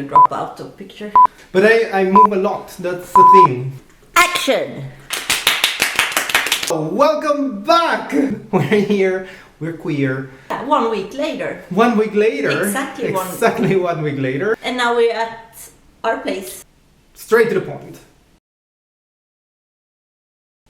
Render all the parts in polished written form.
Drop out of picture. But I move a lot, that's the thing. Action! Welcome back! We're here, we're queer. 1 week later. 1 week later. Exactly 1 week later. And now we're at our place. Straight to the point.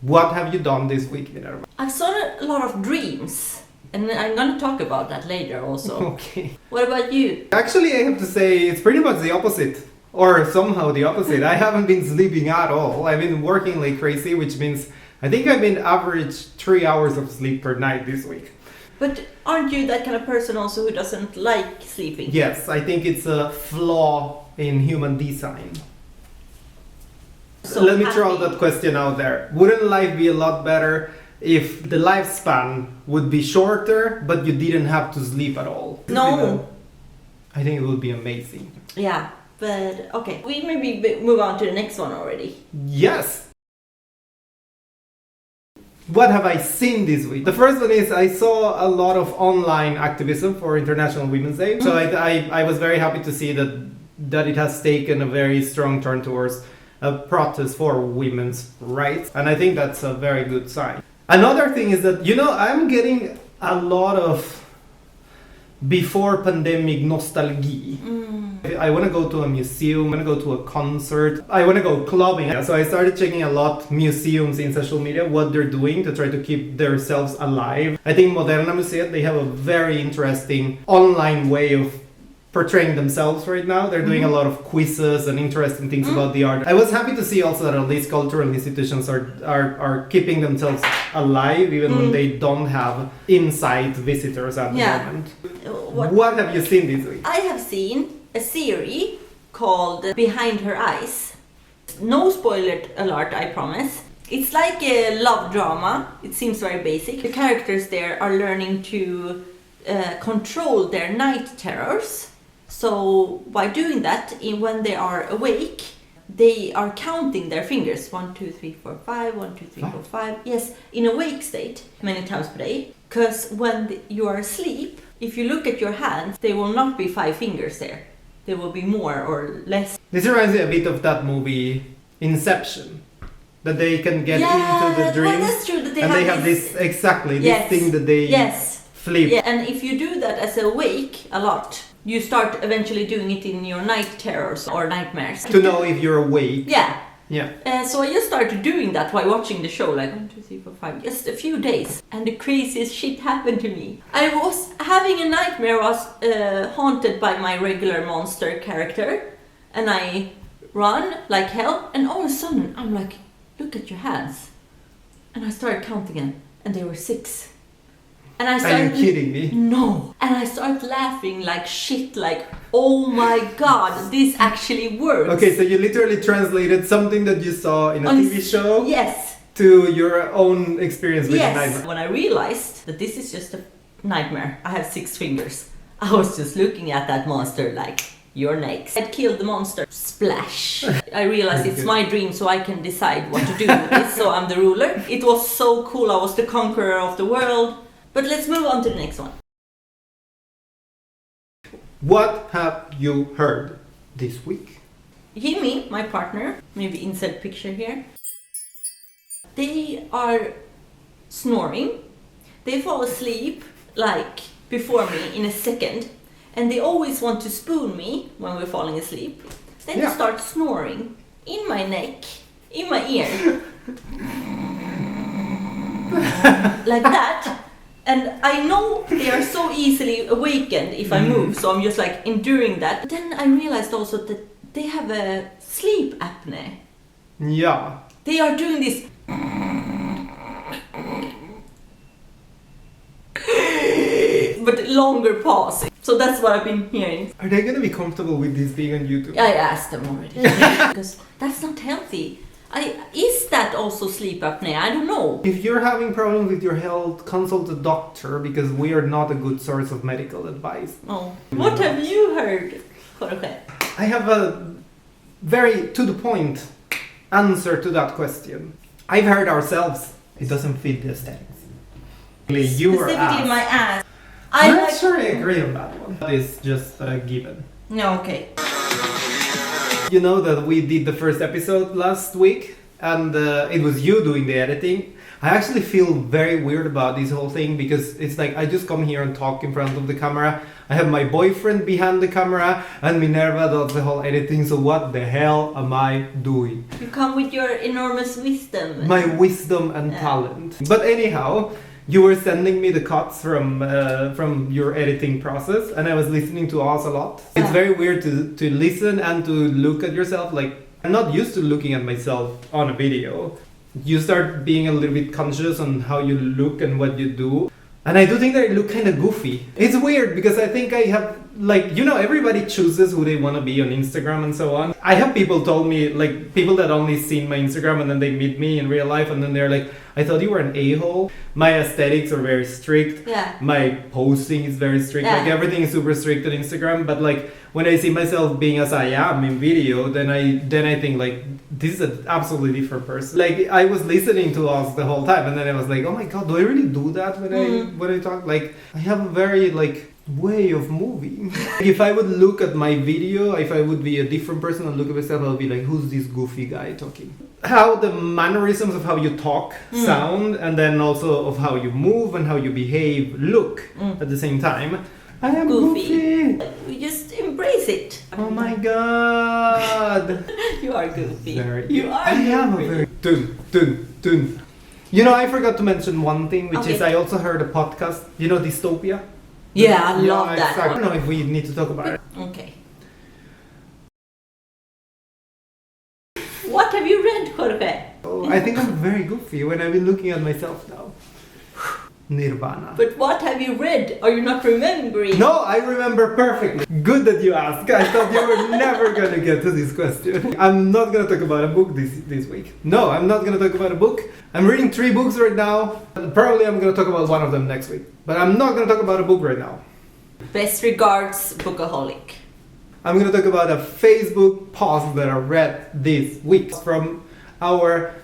What have you done this week, Minerva? I've saw a lot of dreams. And I'm gonna talk about that later also. Okay. What about you? Actually, I have to say it's pretty much the opposite. Or somehow the opposite. I haven't been sleeping at all. I've been working like crazy, which means I think I've been average 3 hours of sleep per night this week. But aren't you that kind of person also who doesn't like sleeping? Yes, I think it's a flaw in human design. So let me throw that question out there. Wouldn't life be a lot better if the lifespan would be shorter, but you didn't have to sleep at all? No. I think it would be amazing. Yeah, but okay. We maybe move on to the next one already. Yes! What have I seen this week? The first one is I saw a lot of online activism for International Women's Day. So I was very happy to see that it has taken a very strong turn towards a protest for women's rights. And I think that's a very good sign. Another thing is that, I'm getting a lot of before pandemic nostalgia. I want to go to a museum, I want to go to a concert, I want to go clubbing. So I started checking a lot museums in social media, what they're doing to try to keep themselves alive. I think Moderna Museet, they have a very interesting online way of portraying themselves right now. They're doing a lot of quizzes and interesting things about the art. I was happy to see also that at least cultural institutions are keeping themselves alive even when they don't have inside visitors at the moment. What have you seen this week? I have seen a series called Behind Her Eyes. No spoiler alert, I promise. It's like a love drama. It seems very basic. The characters there are learning to control their night terrors. So by doing that, when they are awake, they are counting their fingers. 1, 2, 3, 4, 5, 1, 2, 3, 4, 5. Yes, in awake state, many times per day. Because when you are asleep, if you look at your hands, there will not be 5 fingers there. There will be more or less. This reminds me a bit of that movie Inception. That they can get into the dreams. Well, that's true. That they have this thing that they flip. Yeah, and if you do that as awake a lot, you start eventually doing it in your night terrors or nightmares. To know if you're awake. Yeah. Yeah. So I just started doing that while watching the show, like 1, 2, 3, 4, 5, just a few days. And the craziest shit happened to me. I was having a nightmare, I was haunted by my regular monster character. And I run like hell. And all of a sudden, I'm like, look at your hands. And I started counting them. And they were 6. And I started, are you kidding me? No. And I started laughing like shit, like, oh my god, this actually works. Okay, so you literally translated something that you saw in a TV show to your own experience with the nightmare. When I realized that this is just a nightmare, I have 6 fingers. I was just looking at that monster like, you're next. I'd killed the monster. Splash. I realized it's my dream, so I can decide what to do with this, so I'm the ruler. It was so cool, I was the conqueror of the world. But let's move on to the next one. What have you heard this week? Jimmy, my partner, maybe insert picture here. They are snoring. They fall asleep like before me in a second. And they always want to spoon me when we're falling asleep. Then they start snoring in my neck, in my ear. Like that. And I know they are so easily awakened if I move, so I'm just like enduring that. But then I realized also that they have a sleep apnea. Yeah. They are doing this. But longer pause. So that's what I've been hearing. Are they going to be comfortable with this being on YouTube? I asked them already. Because that's not healthy. Is that also sleep apnea? I don't know. If you're having problems with your health, consult a doctor because we are not a good source of medical advice. Oh. What have you heard, Jorge? I have a very to the point answer to that question. I've heard ourselves. It doesn't fit the aesthetics. Specifically my ass. I'm not sure I agree on that one. That is just a given. No, okay. You know that we did the first episode last week and it was you doing the editing. I actually feel very weird about this whole thing because it's like I just come here and talk in front of the camera. I have my boyfriend behind the camera and Minerva does the whole editing. So what the hell am I doing? You come with your enormous wisdom. My wisdom and talent. But anyhow, you were sending me the cuts from your editing process and I was listening to us a lot. It's very weird to listen and to look at yourself. Like, I'm not used to looking at myself on a video. You start being a little bit conscious on how you look and what you do. And I do think that I look kind of goofy. It's weird because I think I have, like, you know, everybody chooses who they want to be on Instagram and so on. I have people told me, like, people that only seen my Instagram and then they meet me in real life and then they're like, I thought you were an a-hole. My aesthetics are very strict. Yeah. My posting is very strict. Yeah. Like, everything is super strict on Instagram. But, like, when I see myself being as I am in video, then I think, like, this is an absolutely different person. Like, I was listening to us the whole time and then I was like, oh my god, do I really do that when I talk? Like, I have a very, like, way of moving. If I would look at my video, if I would be a different person and look at myself, I'll be like, who's this goofy guy talking? How the mannerisms of how you talk sound, and then also of how you move and how you behave look at the same time. I am goofy. We just embrace it. Oh my god. You are goofy. You are. I am a very dun. You know, I forgot to mention one thing, which is I also heard a podcast. You know, Dystopia. Yeah, I love that. Exactly. I don't know if we need to talk about it. Okay. What have you read, Jorge? Oh, I think I'm very goofy when I've been looking at myself now. Nirvana. But what have you read? Are you not remembering? No, I remember perfectly. Good that you asked. I thought you were never gonna get to this question. I'm not gonna talk about a book this week. No, I'm not gonna talk about a book. I'm reading 3 books right now. Probably I'm gonna talk about one of them next week. But I'm not gonna talk about a book right now. Best regards, Bookaholic. I'm gonna talk about a Facebook post that I read this week from our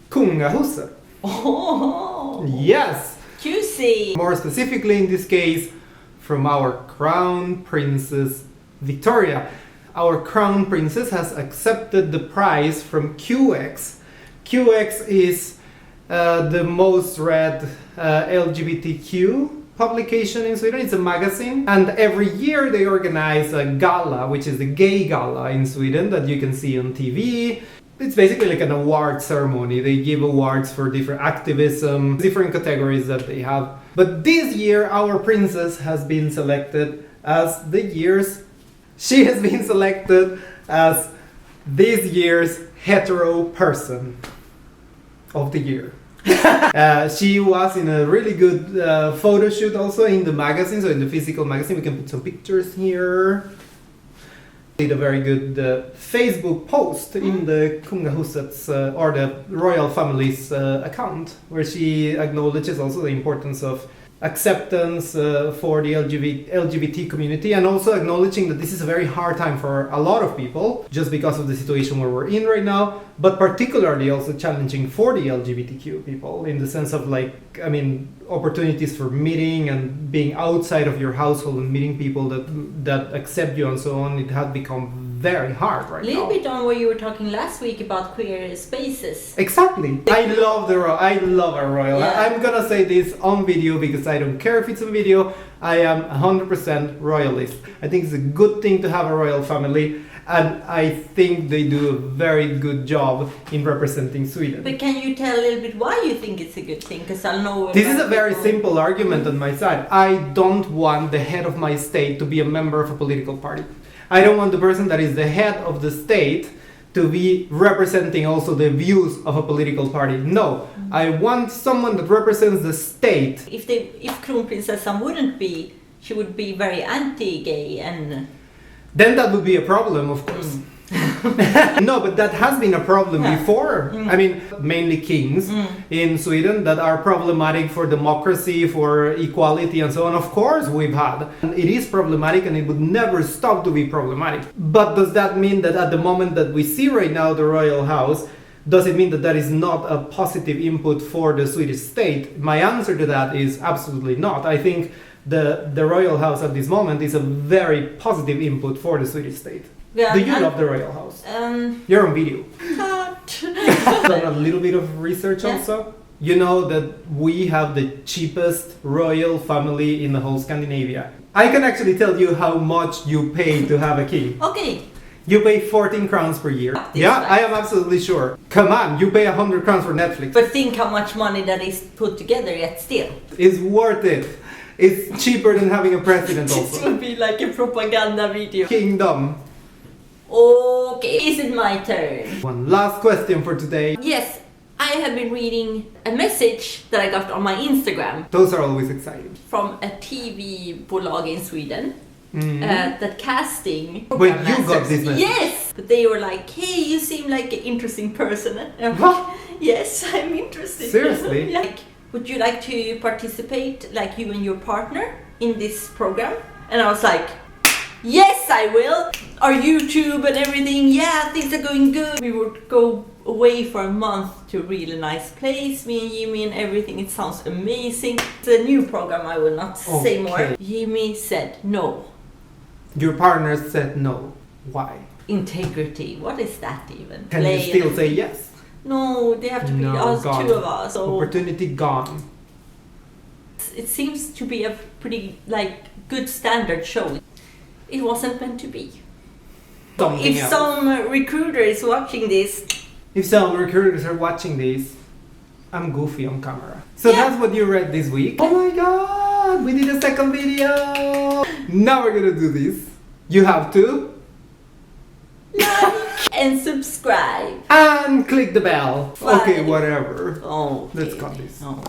kungahuset. Oh, Yes! juicy. More specifically in this case, from our Crown Princess Victoria. Our Crown Princess has accepted the prize from QX. QX is the most read LGBTQ publication in Sweden. It's a magazine, and every year they organize a gala, which is the gay gala in Sweden that you can see on TV. It's basically like an award ceremony. They give awards for different activism, different categories that they have. But this year, our princess has been selected as she has been selected as this year's hetero person of the year. She was in a really good photo shoot also in the magazine, so in the physical magazine. We can put some pictures here. Did a very good Facebook post in the kungahuset's or the royal family's account, where she acknowledges also the importance of acceptance for the LGBT community, and also acknowledging that this is a very hard time for a lot of people just because of the situation where we're in right now, but particularly also challenging for the LGBTQ people in the sense of, like, I mean, opportunities for meeting and being outside of your household and meeting people that accept you and so on. It had become very hard right now. A little bit on what you were talking last week about queer spaces. Exactly. I love our royal. Yeah. I'm gonna say this on video because I don't care if it's a video. I am 100% royalist. I think it's a good thing to have a royal family, and I think they do a very good job in representing Sweden. But can you tell a little bit why you think it's a good thing? Because I'll know. This is a very simple argument on my side. I don't want the head of my state to be a member of a political party. I don't want the person that is the head of the state to be representing also the views of a political party. No, I want someone that represents the state. If Kronprinsessan wouldn't be, she would be very anti-gay and... Then that would be a problem, of course. No, but that has been a problem before. I mean, mainly kings in Sweden that are problematic for democracy, for equality and so on. Of course we've had. And it is problematic and it would never stop to be problematic. But does that mean that at the moment that we see right now the royal house, does it mean that that is not a positive input for the Swedish state? My answer to that is absolutely not. I think the royal house at this moment is a very positive input for the Swedish state. Yeah, do you love the royal house? You're on video. Cut. Done a little bit of research Yeah. also. You know that we have the cheapest royal family in the whole Scandinavia. I can actually tell you how much you pay to have a king. Okay. You pay 14 crowns per year. This Yeah, fact. I am absolutely sure. Come on, you pay 100 crowns for Netflix. But think how much money that is put together yet still. It's worth it. It's cheaper than having a president This also. will be like a propaganda video. Kingdom. Okay, is it my turn? One last question for today. Yes, I have been reading a message that I got on my Instagram Those are always exciting. from a TV bolag in Sweden. That casting. Wait, you got this message? Yes! But they were like, hey, you seem like an interesting person. And I'm What? like, yes, I'm interested. Seriously? Like, would you like to participate, like you and your partner, in this program? And I was like, yes, I will. Our YouTube and everything, yeah, things are going good. We would go away for a month to a really nice place, me and Jimmy and everything. It sounds amazing. It's a new program, I will not say more. Okay. Jimmy said no. Your partner said no. Why? Integrity, what is that even? Can you still say yes? No, they have to be us, gone. two of us. So Opportunity gone. it seems to be a pretty good standard show. It wasn't meant to be. Something If else. some recruiter is watching this, If some recruiters are watching this, I'm goofy on camera. So Yeah. that's what you read this week. Oh my god, we did a second video. Now we're gonna do this. You have to like and subscribe. and click the bell. Bye. Okay, whatever. Oh, Let's cut this. Oh.